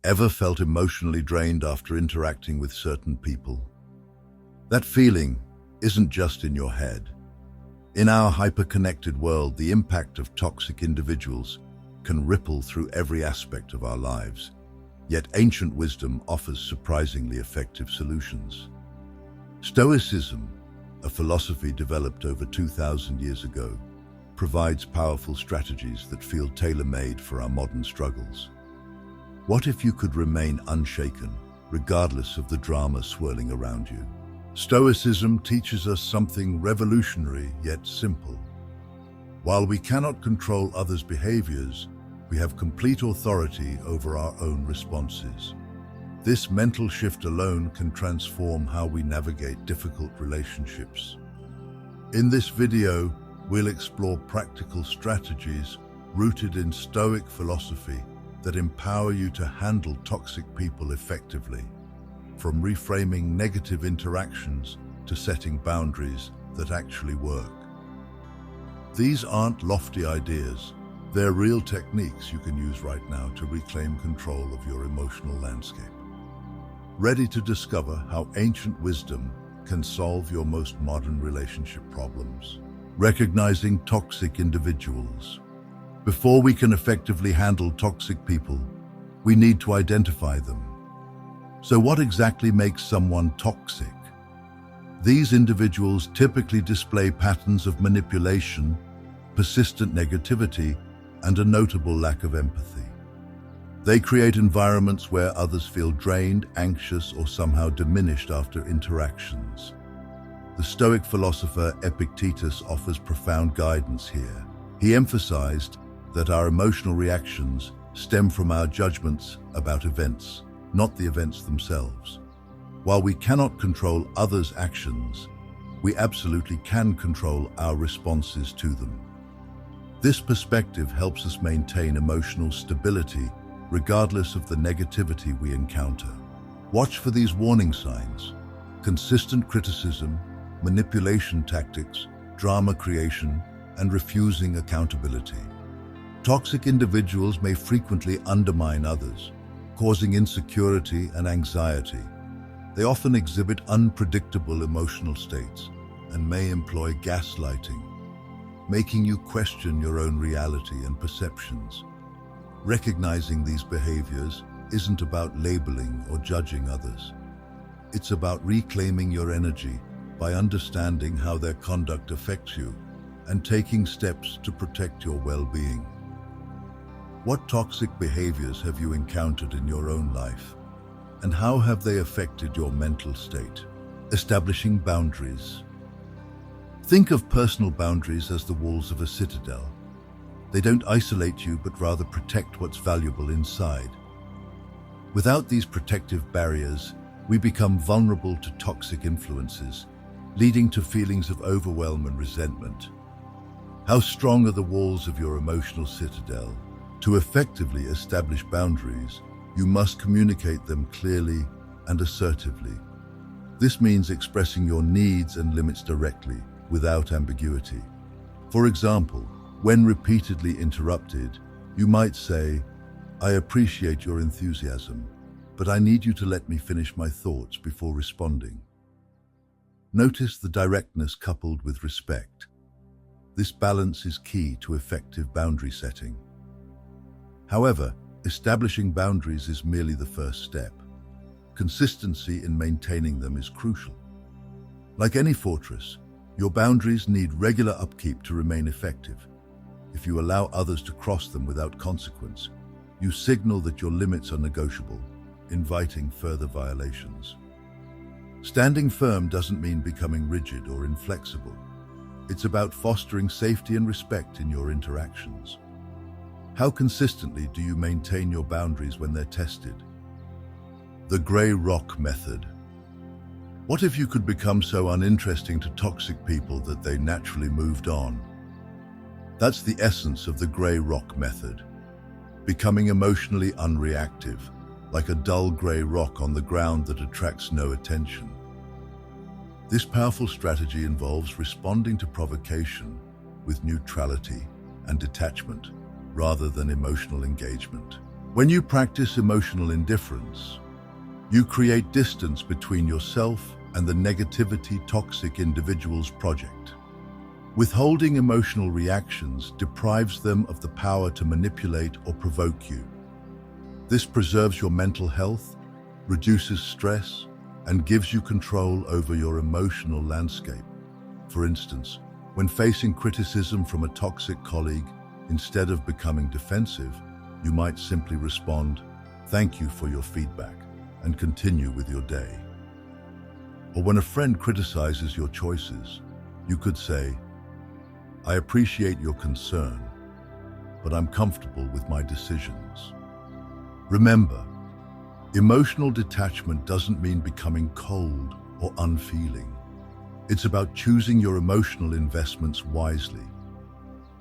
Ever felt emotionally drained after interacting with certain people? That feeling isn't just in your head. In our hyper-connected world, the impact of toxic individuals can ripple through every aspect of our lives. Yet ancient wisdom offers surprisingly effective solutions. Stoicism, a philosophy developed over 2,000 years ago, provides powerful strategies that feel tailor-made for our modern struggles. What if you could remain unshaken, regardless of the drama swirling around you? Stoicism teaches us something revolutionary yet simple. While we cannot control others' behaviors, we have complete authority over our own responses. This mental shift alone can transform how we navigate difficult relationships. In this video, we'll explore practical strategies rooted in Stoic philosophy that empower you to handle toxic people effectively, from reframing negative interactions to setting boundaries that actually work. These aren't lofty ideas. They're real techniques you can use right now to reclaim control of your emotional landscape. Ready to discover how ancient wisdom can solve your most modern relationship problems? Recognizing toxic individuals. Before we can effectively handle toxic people, we need to identify them. So what exactly makes someone toxic? These individuals typically display patterns of manipulation, persistent negativity, and a notable lack of empathy. They create environments where others feel drained, anxious, or somehow diminished after interactions. The Stoic philosopher Epictetus offers profound guidance here. He emphasized that our emotional reactions stem from our judgments about events, not the events themselves. While we cannot control others' actions, we absolutely can control our responses to them. This perspective helps us maintain emotional stability regardless of the negativity we encounter. Watch for these warning signs: consistent criticism, manipulation tactics, drama creation, and refusing accountability. Toxic individuals may frequently undermine others, causing insecurity and anxiety. They often exhibit unpredictable emotional states and may employ gaslighting, making you question your own reality and perceptions. Recognizing these behaviors isn't about labeling or judging others. It's about reclaiming your energy by understanding how their conduct affects you and taking steps to protect your well-being. What toxic behaviors have you encountered in your own life, and how have they affected your mental state? Establishing boundaries. Think of personal boundaries as the walls of a citadel. They don't isolate you, but rather protect what's valuable inside. Without these protective barriers, we become vulnerable to toxic influences, leading to feelings of overwhelm and resentment. How strong are the walls of your emotional citadel? To effectively establish boundaries, you must communicate them clearly and assertively. This means expressing your needs and limits directly, without ambiguity. For example, when repeatedly interrupted, you might say, "I appreciate your enthusiasm, but I need you to let me finish my thoughts before responding." Notice the directness coupled with respect. This balance is key to effective boundary setting. However, establishing boundaries is merely the first step. Consistency in maintaining them is crucial. Like any fortress, your boundaries need regular upkeep to remain effective. If you allow others to cross them without consequence, you signal that your limits are negotiable, inviting further violations. Standing firm doesn't mean becoming rigid or inflexible. It's about fostering safety and respect in your interactions. How consistently do you maintain your boundaries when they're tested? The grey rock method. What if you could become so uninteresting to toxic people that they naturally moved on? That's the essence of the grey rock method. Becoming emotionally unreactive, like a dull grey rock on the ground that attracts no attention. This powerful strategy involves responding to provocation with neutrality and detachment, rather than emotional engagement. When you practice emotional indifference, you create distance between yourself and the negativity toxic individual's project. Withholding emotional reactions deprives them of the power to manipulate or provoke you. This preserves your mental health, reduces stress, and gives you control over your emotional landscape. For instance, when facing criticism from a toxic colleague, instead of becoming defensive, you might simply respond, "Thank you for your feedback," and continue with your day. Or when a friend criticizes your choices, you could say, "I appreciate your concern, but I'm comfortable with my decisions." Remember, emotional detachment doesn't mean becoming cold or unfeeling. It's about choosing your emotional investments wisely.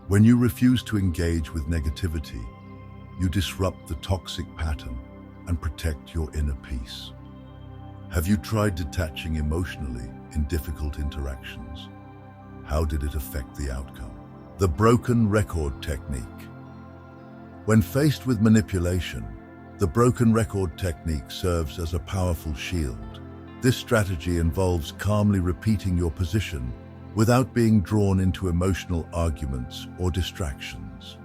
When you refuse to engage with negativity, you disrupt the toxic pattern and protect your inner peace. Have you tried detaching emotionally in difficult interactions? How did it affect the outcome? The broken record technique. When faced with manipulation, the broken record technique serves as a powerful shield. This strategy involves calmly repeating your position without being drawn into emotional arguments or distractions.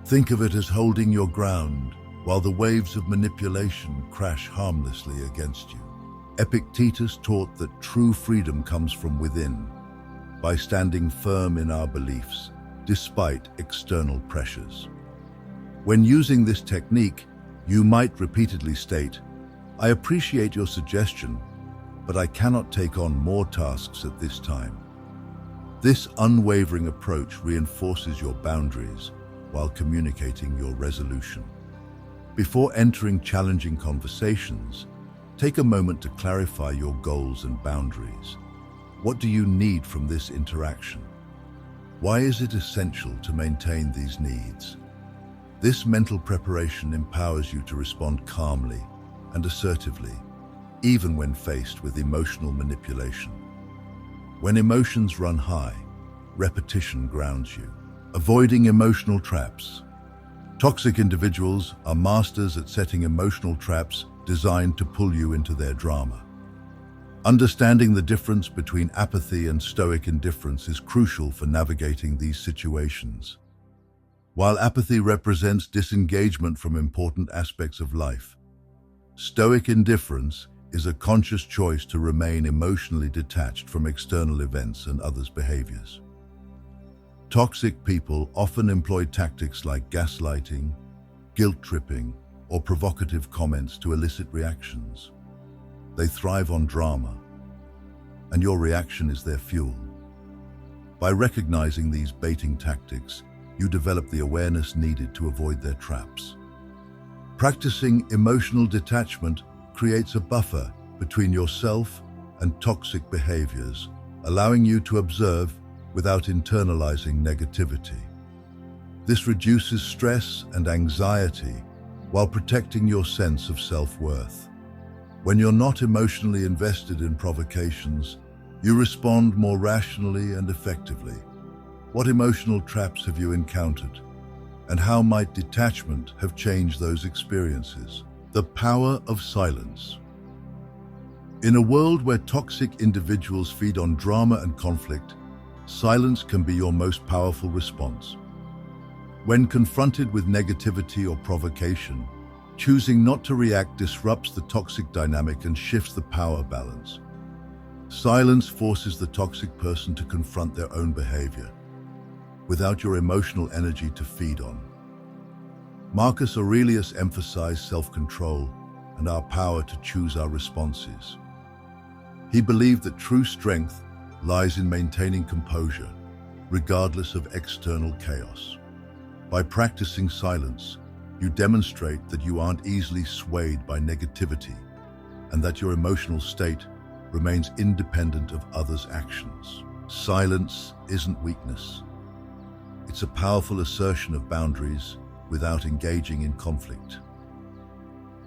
Think of it as holding your ground while the waves of manipulation crash harmlessly against you. Epictetus taught that true freedom comes from within, by standing firm in our beliefs, despite external pressures. When using this technique, you might repeatedly state, "I appreciate your suggestion, but I cannot take on more tasks at this time." This unwavering approach reinforces your boundaries while communicating your resolution. Before entering challenging conversations, take a moment to clarify your goals and boundaries. What do you need from this interaction? Why is it essential to maintain these needs? This mental preparation empowers you to respond calmly and assertively, even when faced with emotional manipulation. When emotions run high, repetition grounds you. Avoiding emotional traps. Toxic individuals are masters at setting emotional traps designed to pull you into their drama. Understanding the difference between apathy and stoic indifference is crucial for navigating these situations. While apathy represents disengagement from important aspects of life, stoic indifference is a conscious choice to remain emotionally detached from external events and others' behaviors. Toxic people often employ tactics like gaslighting, guilt-tripping, or provocative comments to elicit reactions. They thrive on drama, and your reaction is their fuel. By recognizing these baiting tactics, you develop the awareness needed to avoid their traps. Practicing emotional detachment creates a buffer between yourself and toxic behaviors, allowing you to observe without internalizing negativity. This reduces stress and anxiety while protecting your sense of self-worth. When you're not emotionally invested in provocations, you respond more rationally and effectively. What emotional traps have you encountered? And how might detachment have changed those experiences? The power of silence. In a world where toxic individuals feed on drama and conflict, silence can be your most powerful response. When confronted with negativity or provocation, choosing not to react disrupts the toxic dynamic and shifts the power balance. Silence forces the toxic person to confront their own behavior, without your emotional energy to feed on. Marcus Aurelius emphasized self-control and our power to choose our responses. He believed that true strength lies in maintaining composure, regardless of external chaos. By practicing silence, you demonstrate that you aren't easily swayed by negativity and that your emotional state remains independent of others' actions. Silence isn't weakness. It's a powerful assertion of boundaries without engaging in conflict.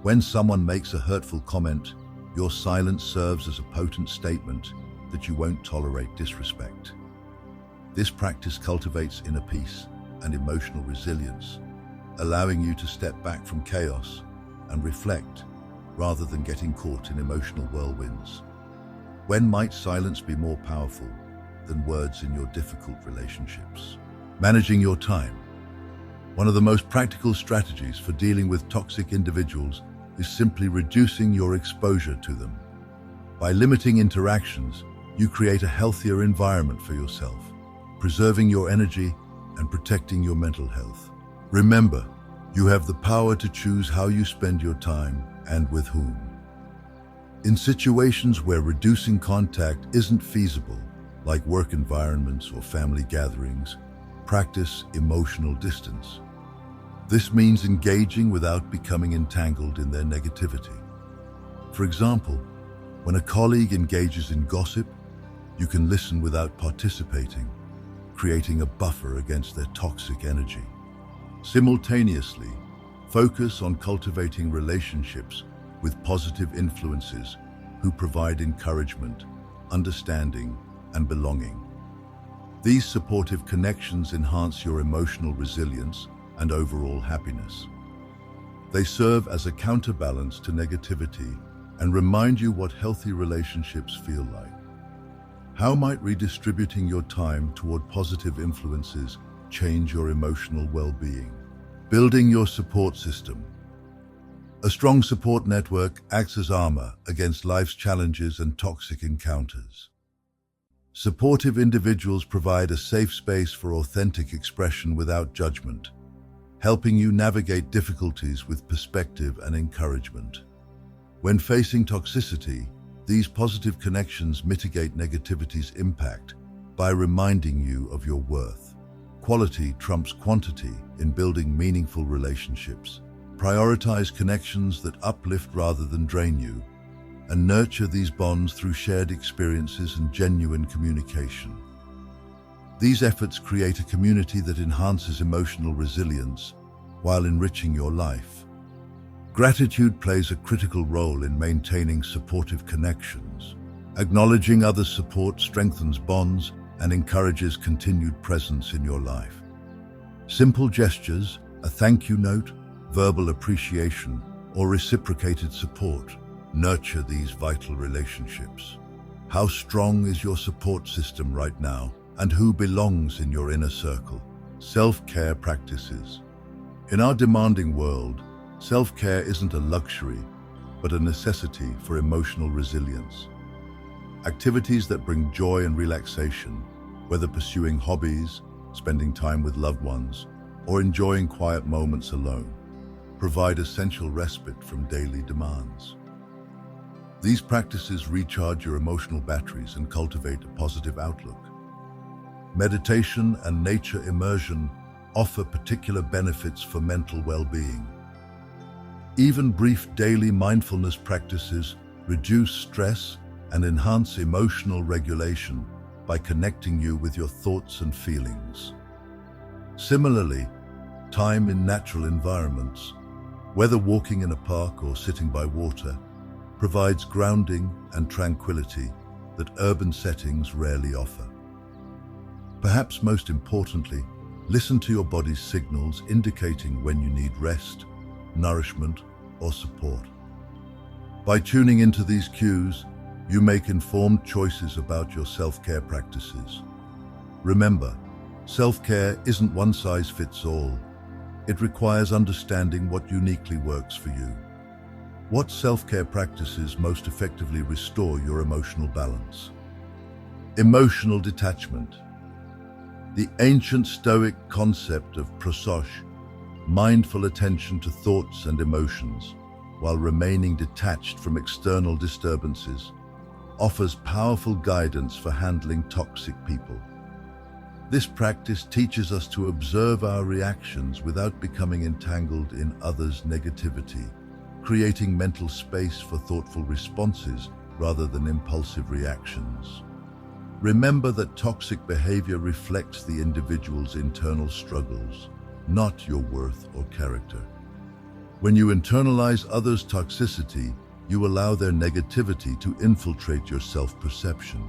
When someone makes a hurtful comment, your silence serves as a potent statement that you won't tolerate disrespect. This practice cultivates inner peace and emotional resilience, allowing you to step back from chaos and reflect rather than getting caught in emotional whirlwinds. When might silence be more powerful than words in your difficult relationships? Managing your time. One of the most practical strategies for dealing with toxic individuals is simply reducing your exposure to them. By limiting interactions, you create a healthier environment for yourself, preserving your energy and protecting your mental health. Remember, you have the power to choose how you spend your time and with whom. In situations where reducing contact isn't feasible, like work environments or family gatherings, practice emotional distance. This means engaging without becoming entangled in their negativity. For example, when a colleague engages in gossip, you can listen without participating, creating a buffer against their toxic energy. Simultaneously, focus on cultivating relationships with positive influences who provide encouragement, understanding, and belonging. These supportive connections enhance your emotional resilience and overall happiness. They serve as a counterbalance to negativity and remind you what healthy relationships feel like. How might redistributing your time toward positive influences change your emotional well-being? Building your support system. A strong support network acts as armor against life's challenges and toxic encounters. Supportive individuals provide a safe space for authentic expression without judgment, helping you navigate difficulties with perspective and encouragement. When facing toxicity, these positive connections mitigate negativity's impact by reminding you of your worth. Quality trumps quantity in building meaningful relationships. Prioritize connections that uplift rather than drain you, and nurture these bonds through shared experiences and genuine communication. These efforts create a community that enhances emotional resilience while enriching your life. Gratitude plays a critical role in maintaining supportive connections. Acknowledging others' support strengthens bonds and encourages continued presence in your life. Simple gestures, a thank you note, verbal appreciation, or reciprocated support nurture these vital relationships. How strong is your support system right now, and who belongs in your inner circle? Self-care practices. In our demanding world, self-care isn't a luxury, but a necessity for emotional resilience. Activities that bring joy and relaxation, whether pursuing hobbies, spending time with loved ones, or enjoying quiet moments alone, provide essential respite from daily demands. These practices recharge your emotional batteries and cultivate a positive outlook. Meditation and nature immersion offer particular benefits for mental well-being. Even brief daily mindfulness practices reduce stress and enhance emotional regulation by connecting you with your thoughts and feelings. Similarly, time in natural environments, whether walking in a park or sitting by water, provides grounding and tranquility that urban settings rarely offer. Perhaps most importantly, listen to your body's signals indicating when you need rest, nourishment, or support. By tuning into these cues, you make informed choices about your self-care practices. Remember, self-care isn't one size fits all. It requires understanding what uniquely works for you. What self-care practices most effectively restore your emotional balance? Emotional detachment. The ancient Stoic concept of prosoj, mindful attention to thoughts and emotions, while remaining detached from external disturbances, offers powerful guidance for handling toxic people. This practice teaches us to observe our reactions without becoming entangled in others' negativity, creating mental space for thoughtful responses rather than impulsive reactions. Remember that toxic behavior reflects the individual's internal struggles, not your worth or character. When you internalize others' toxicity, you allow their negativity to infiltrate your self-perception.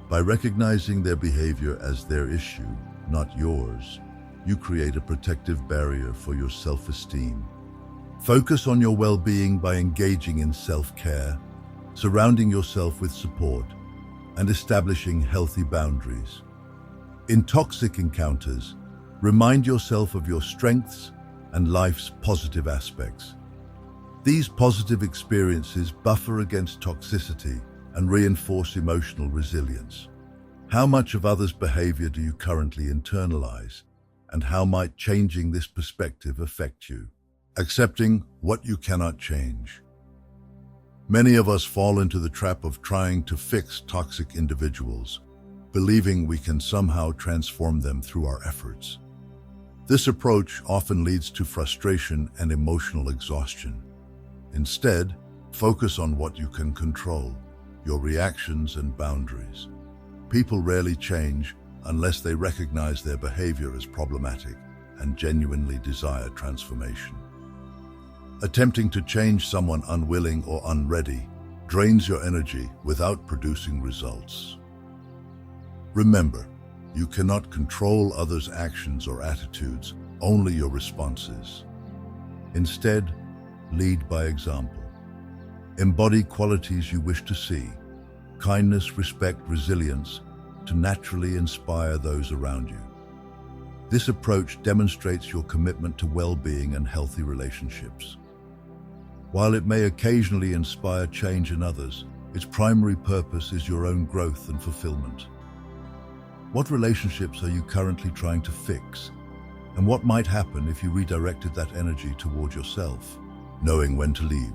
By recognizing their behavior as their issue, not yours, you create a protective barrier for your self-esteem. Focus on your well-being by engaging in self-care, surrounding yourself with support, and establishing healthy boundaries. In toxic encounters, remind yourself of your strengths and life's positive aspects. These positive experiences buffer against toxicity and reinforce emotional resilience. How much of others' behavior do you currently internalize, and how might changing this perspective affect you? Accepting what you cannot change. Many of us fall into the trap of trying to fix toxic individuals, believing we can somehow transform them through our efforts. This approach often leads to frustration and emotional exhaustion. Instead, focus on what you can control, your reactions and boundaries. People rarely change unless they recognize their behavior as problematic and genuinely desire transformation. Attempting to change someone unwilling or unready drains your energy without producing results. Remember, you cannot control others' actions or attitudes, only your responses. Instead, lead by example. Embody qualities you wish to see: kindness, respect, resilience, to naturally inspire those around you. This approach demonstrates your commitment to well-being and healthy relationships. While it may occasionally inspire change in others, its primary purpose is your own growth and fulfillment. What relationships are you currently trying to fix? And what might happen if you redirected that energy toward yourself, knowing when to leave?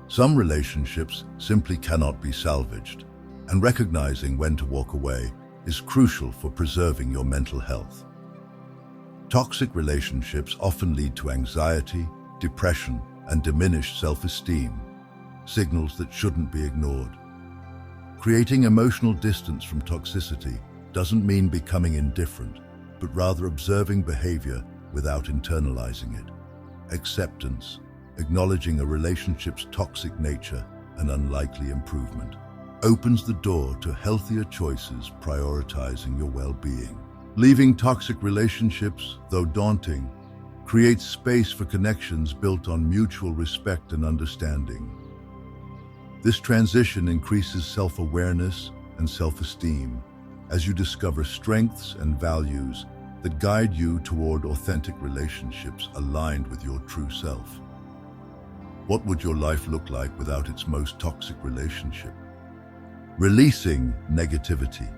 Some relationships simply cannot be salvaged, and recognizing when to walk away is crucial for preserving your mental health. Toxic relationships often lead to anxiety, depression, and diminished self-esteem, signals that shouldn't be ignored. Creating emotional distance from toxicity doesn't mean becoming indifferent, but rather observing behavior without internalizing it. Acceptance, acknowledging a relationship's toxic nature and unlikely improvement, opens the door to healthier choices, prioritizing your well-being. Leaving toxic relationships, though daunting, creates space for connections built on mutual respect and understanding. This transition increases self-awareness and self-esteem as you discover strengths and values that guide you toward authentic relationships aligned with your true self. What would your life look like without its most toxic relationship? Releasing negativity.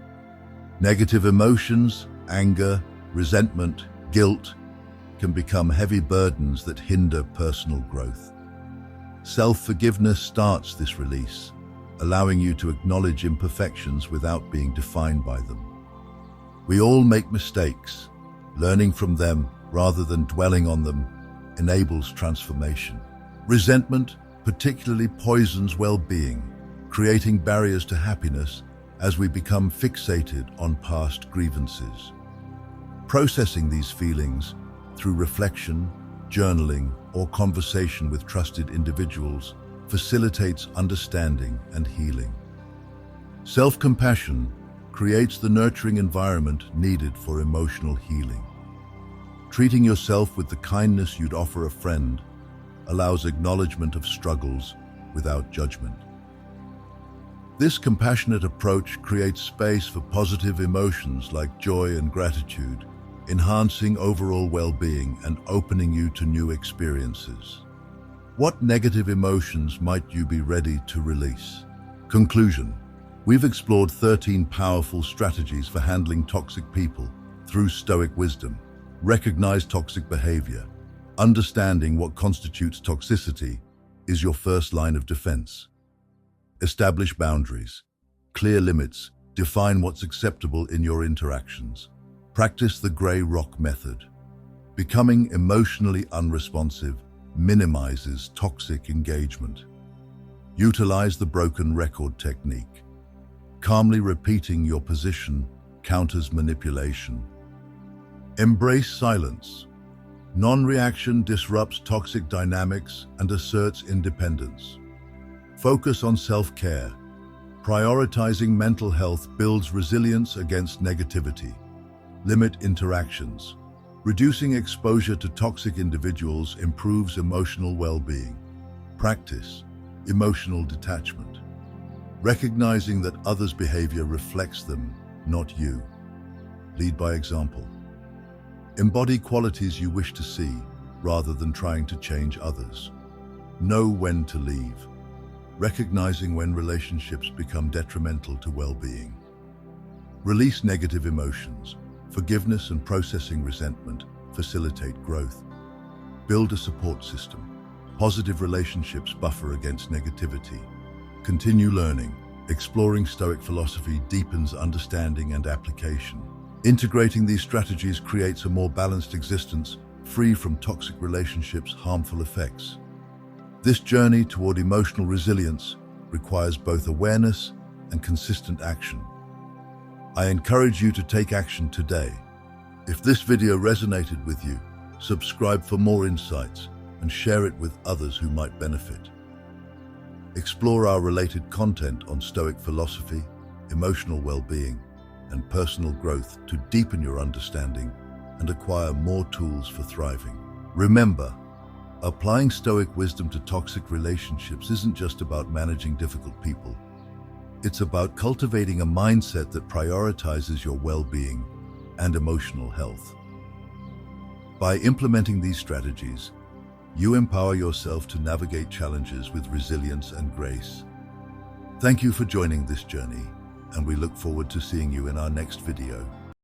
Negative emotions, anger, resentment, guilt, can become heavy burdens that hinder personal growth. Self-forgiveness starts this release, allowing you to acknowledge imperfections without being defined by them. We all make mistakes. Learning from them rather than dwelling on them enables transformation. Resentment particularly poisons well-being, creating barriers to happiness as we become fixated on past grievances. Processing these feelings through reflection, journaling, or conversation with trusted individuals facilitates understanding and healing. Self-compassion creates the nurturing environment needed for emotional healing. Treating yourself with the kindness you'd offer a friend allows acknowledgement of struggles without judgment. This compassionate approach creates space for positive emotions like joy and gratitude, enhancing overall well-being and opening you to new experiences. What negative emotions might you be ready to release? Conclusion. We've explored 13 powerful strategies for handling toxic people through Stoic wisdom. Recognize toxic behavior. Understanding what constitutes toxicity is your first line of defense. Establish boundaries. Clear limits. Define what's acceptable in your interactions. Practice the gray rock method. Becoming emotionally unresponsive minimizes toxic engagement. Utilize the broken record technique. Calmly repeating your position counters manipulation. Embrace silence. Non-reaction disrupts toxic dynamics and asserts independence. Focus on self-care. Prioritizing mental health builds resilience against negativity. Limit interactions. Reducing exposure to toxic individuals improves emotional well-being. Practice emotional detachment. Recognizing that others' behavior reflects them, not you. Lead by example. Embody qualities you wish to see, rather than trying to change others. Know when to leave. Recognizing when relationships become detrimental to well-being. Release negative emotions. Forgiveness and processing resentment facilitate growth. Build a support system. Positive relationships buffer against negativity. Continue learning. Exploring Stoic philosophy deepens understanding and application. Integrating these strategies creates a more balanced existence, free from toxic relationships' harmful effects. This journey toward emotional resilience requires both awareness and consistent action. I encourage you to take action today. If this video resonated with you, subscribe for more insights and share it with others who might benefit. Explore our related content on Stoic philosophy, emotional well-being, and personal growth to deepen your understanding and acquire more tools for thriving. Remember, applying Stoic wisdom to toxic relationships isn't just about managing difficult people. It's about cultivating a mindset that prioritizes your well-being and emotional health. By implementing these strategies, you empower yourself to navigate challenges with resilience and grace. Thank you for joining this journey, and we look forward to seeing you in our next video.